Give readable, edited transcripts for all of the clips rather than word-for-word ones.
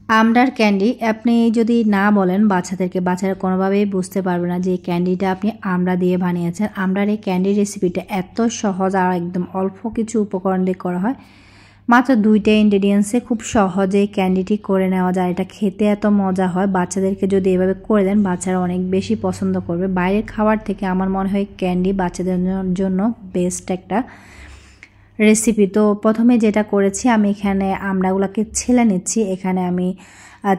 আমড়ার candy আপনি যদি না বলেন বাচ্চাদেরকে, বাচ্চারা কোনোভাবেই বুঝতে পারবে না যে এই ক্যান্ডিটা আপনি আমড়া দিয়ে বানিয়েছেন। আমড়ার এই ক্যান্ডি রেসিপিটা এত সহজ আর একদম অল্প কিছু উপকরণ দিয়ে করা হয়। মাত্র 2টা ইনগ্রেডিয়েন্টসে খুব সহজে ক্যান্ডিটি করে নেওয়া যায়। এটা খেতে এত মজা হয়, বাচ্চাদেরকে যদি এভাবে করে দেন বাচ্চারা অনেক বেশি পছন্দ করবে। বাইরের খাবার থেকে আমার মনে হয় ক্যান্ডি বাচ্চাদের জন্য বেস্ট একটা রেসিপি। তো প্রথমে যেটা করেছি, আমি এখানে আমড়াগুলোকে ছেলে নিচ্ছি। এখানে আমি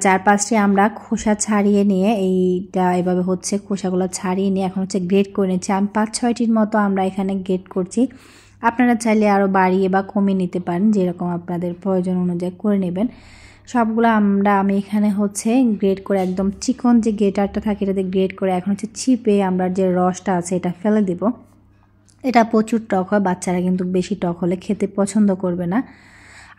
4-5টি আমড়া খোসা ছাড়িয়ে নিয়ে এইটা এভাবে হচ্ছে খোসাগুলো ছাড়িয়ে নিয়ে এখন হচ্ছে গ্রেট করে নিচ্ছি। আমি 5-6টির মতো আমরা এখানে গ্রেট করছি। আপনারা চাইলে আরও বাড়িয়ে বা কমিয়ে নিতে পারেন, যেরকম আপনাদের প্রয়োজন অনুযায়ী করে নেবেন। সবগুলো আমরা আমি এখানে হচ্ছে গ্রেট করে একদম চিকন যে গ্রেটারটা থাকে এটাতে গ্রেট করে এখন হচ্ছে চিপে আমরা যে রসটা আছে এটা ফেলে দেব। এটা প্রচুর টক হয়, বাচ্চারা কিন্তু বেশি টক হলে খেতে পছন্দ করবে না,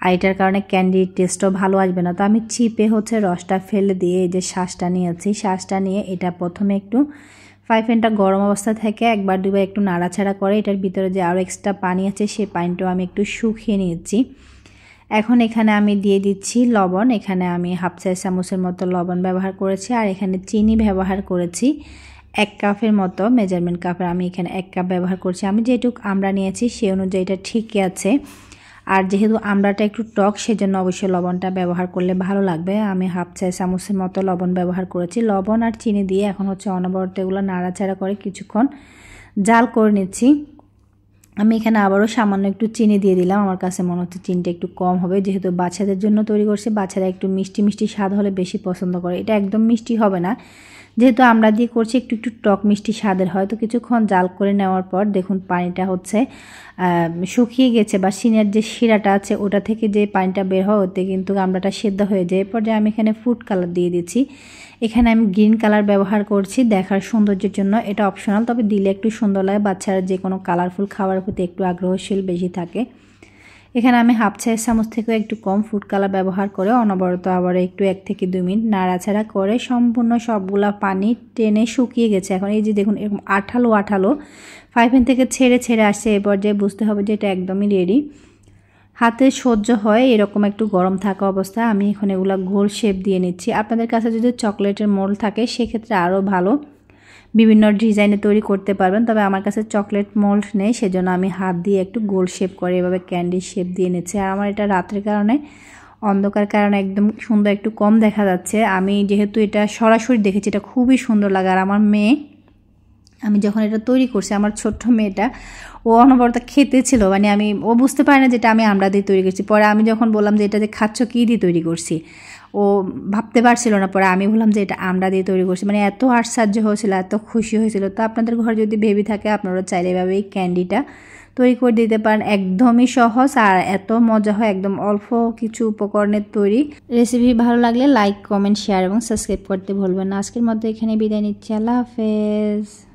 আর এটার কারণে ক্যান্ডির টেস্টও ভালো আসবে না। তো আমি চিপে হচ্ছে রসটা ফেলে দিয়ে এই যে শ্বাসটা নিয়েছি, শ্বাসটা নিয়ে এটা প্রথমে একটু ফ্রাই প্যানটা গরম অবস্থা থেকে একবার দুবার একটু নাড়াচাড়া করে এটার ভিতরে যে আরও এক্সট্রা পানি আছে সেই পানিটাও আমি একটু শুকিয়ে নিয়েছি। এখন এখানে আমি দিয়ে দিচ্ছি লবণ। এখানে আমি 1/2 চা চামচের মতো লবণ ব্যবহার করেছি, আর এখানে চিনি ব্যবহার করেছি 1 কাপের মতো, মেজারমেন্ট কাপের আমি এখানে 1 কাপ ব্যবহার করছি। আমি যেটুক আমড়া নিয়েছি সেই অনুযায়ী এটা ঠিকই আছে, আর যেহেতু আমড়াটা একটু টক সেজন্য অবশ্যই লবণটা ব্যবহার করলে ভালো লাগবে। আমি 1/2 চা চামচের মতো লবণ ব্যবহার করেছি। লবণ আর চিনি দিয়ে এখন হচ্ছে অনবরত এগুলো নাড়াচাড়া করে কিছুক্ষণ জাল করে নিচ্ছি। আমি এখানে আবারও সামান্য একটু চিনি দিয়ে দিলাম। আমার কাছে মনে হচ্ছে চিনিটা একটু কম হবে, যেহেতু বাচ্চাদের জন্য তৈরি করছি, বাচ্চারা একটু মিষ্টি মিষ্টি স্বাদ হলে বেশি পছন্দ করে। এটা একদম মিষ্টি হবে না, যেহেতু আমরা দিয়ে করছি একটু একটু টক মিষ্টি স্বাদের হয়। তো কিছুক্ষণ জাল করে নেওয়ার পর দেখুন পানিটা হচ্ছে শুকিয়ে গেছে, বা সিনের যে শিরাটা আছে ওটা থেকে যে পানিটা বের হয় ওতে কিন্তু আমড়াটা সেদ্ধ হয়ে যায়। এরপর যে আমি এখানে ফুড কালার দিয়ে দিচ্ছি। এখানে আমি গ্রিন কালার ব্যবহার করছি দেখার সৌন্দর্যের জন্য, এটা অপশনাল, তবে দিলে একটু সুন্দর লাগে। বাচ্চারা যে কোনো কালারফুল খাবারের প্রতি একটু আগ্রহশীল বেশি থাকে। এখানে আমি 1/2 চা চামচ থেকেও একটু কম ফুড কালার ব্যবহার করে অনবরত আবার একটু 1 থেকে 2 মিনিট নাড়াচাড়া করে সম্পূর্ণ সবগুলা পানি টেনে শুকিয়ে গেছে। এখন এই যে দেখুন এরকম আঠালো আঠালো ফ্রাই প্যান থেকে ছেড়ে ছেড়ে আসছে, এ পর্যায়ে বুঝতে হবে যে এটা একদমই রেডি। হাতে সহ্য হয় এরকম একটু গরম থাকা অবস্থায় আমি এখন এগুলো গোল শেপ দিয়ে নিচ্ছি। আপনাদের কাছে যদি চকলেটের মোল্ড থাকে সেক্ষেত্রে আরও ভালো, বিভিন্ন ডিজাইনে তৈরি করতে পারবেন, তবে আমার কাছে চকলেট মোল্ড নেই সেজন্য আমি হাত দিয়ে একটু গোল শেপ করে এভাবে ক্যান্ডি শেপ দিয়ে নিচ্ছি। আর আমার এটা রাতের কারণে অন্ধকার কারণে একদম সুন্দর একটু কম দেখা যাচ্ছে। আমি যেহেতু এটা সরাসরি দেখেছি এটা খুবই সুন্দর লাগে, আর আমার মেয়ে, আমি যখন এটা তৈরি করছি আমার ছোট্ট মেয়েটা ও অনবরত খেতে ছিল, মানে ও বুঝতে পারে না যেটা আমি আমড়া দিয়ে তৈরি করছি। পরে আমি যখন বললাম যে এটা যে খাচ্ছ কী দিয়ে তৈরি করছি, ও ভাবতে পারছিল না। পরে আমি বললাম যে এটা আমড়া দিয়ে তৈরি করছি, মানে এত আশ্চর্য হয়েছিল, এত খুশি হয়েছিল। তো আপনাদের ঘরে যদি বেবি থাকে আপনারা চাইলে এভাবে এই ক্যান্ডিটা তৈরি করে দিতে পারেন, একদমই সহজ আর এত মজা হয়, একদম অল্প কিছু উপকরণের তৈরি। রেসিপি ভালো লাগলে লাইক, কমেন্ট, শেয়ার এবং সাবস্ক্রাইব করতে ভুলবেন না। আজকের মধ্যে এখানে বিদায় নিচ্ছি, আল্লাহ হাফেজ।